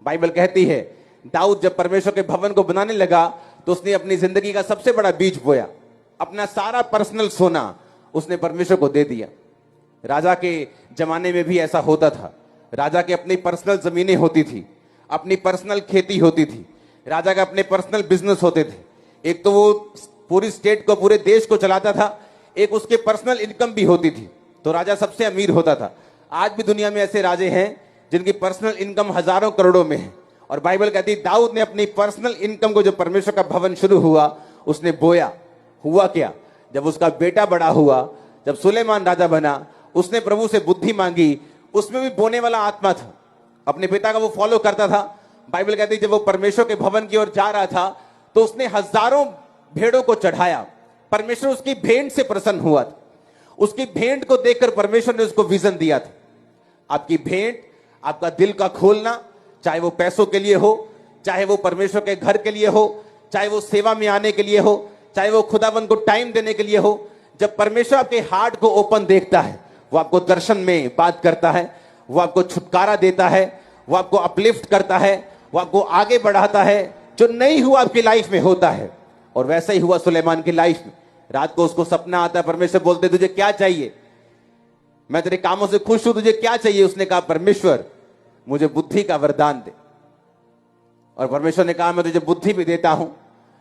Bible कहती है दाऊद जब परमेश्वर के भवन को बनाने लगा तो उसने अपनी जिंदगी का सबसे बड़ा बीज बोया। अपना सारा पर्सनल सोना उसने परमेश्वर को दे दिया। राजा के जमाने में भी ऐसा होता था। राजा के अपनी पर्सनल जमीनें होती थी, अपनी पर्सनल खेती होती थी, राजा के अपने पर्सनल बिजनेस होते थे। एक तो वो पूरी स्टेट को, पूरे देश को चलाता था, एक उसके पर्सनल इनकम भी होती थी, तो राजा सबसे अमीर होता था। आज भी दुनिया में ऐसे राजे हैं जिनकी पर्सनल इनकम हजारों करोड़ों में है। और बाइबल कहती है दाऊद ने अपनी पर्सनल इनकम को, जब परमेश्वर का भवन शुरू हुआ, उसने बोया। हुआ क्या, जब उसका बेटा बड़ा हुआ, जब सुलेमान राजा बना, उसने प्रभु से बुद्धि मांगी। उसमें भी बोने वाला आत्मा था, अपने पिता का वो फॉलो करता था। बाइबल कहती है जब वो परमेश्वर के भवन की ओर जा रहा था तो उसने हजारों भेड़ों को चढ़ाया। परमेश्वर उसकी भेंट से प्रसन्न हुआ था। उसकी भेंट को देखकर परमेश्वर ने उसको विजन दिया था। आपकी भेंट, आपका दिल का खोलना, चाहे वो पैसों के लिए हो, चाहे वो परमेश्वर के घर के लिए हो, चाहे वो सेवा में आने के लिए हो, चाहे वो खुदाबंद को टाइम देने के लिए हो, जब परमेश्वर आपके हार्ट को ओपन देखता है, वो आपको दर्शन में बात करता है, वो आपको छुटकारा देता है, वो आपको अपलिफ्ट करता है, वो आपको आगे बढ़ाता है। जो नहीं हुआ आपकी लाइफ में होता है। और वैसा ही हुआ सुलेमान की लाइफ में। रात को उसको सपना आता है, परमेश्वर बोलते तुझे क्या चाहिए, मैं तेरे कामों से खुश हूं, तुझे क्या चाहिए। उसने कहा परमेश्वर मुझे बुद्धि का वरदान दे। और परमेश्वर ने कहा मैं तुझे बुद्धि भी देता हूं,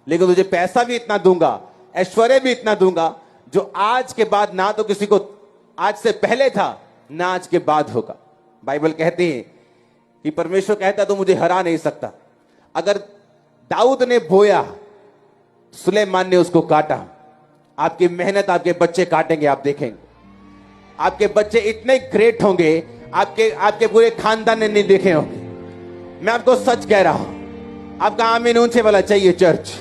लेकिन तुझे पैसा भी इतना दूंगा, ऐश्वर्य भी इतना दूंगा, जो आज के बाद ना तो किसी को आज से पहले था, ना आज के बाद होगा। बाइबल कहती है कि परमेश्वर कहता तो मुझे हरा नहीं सकता। अगर दाऊद ने बोया, सुलेमान ने उसको काटा। आपकी मेहनत आपके बच्चे काटेंगे, आप देखेंगे। आपके बच्चे इतने ग्रेट होंगे, आपके पूरे खानदान ने नहीं देखे होंगे। मैं आपको सच कह रहा हूं। आपका आमीन ऊंचे वाला चाहिए चर्च।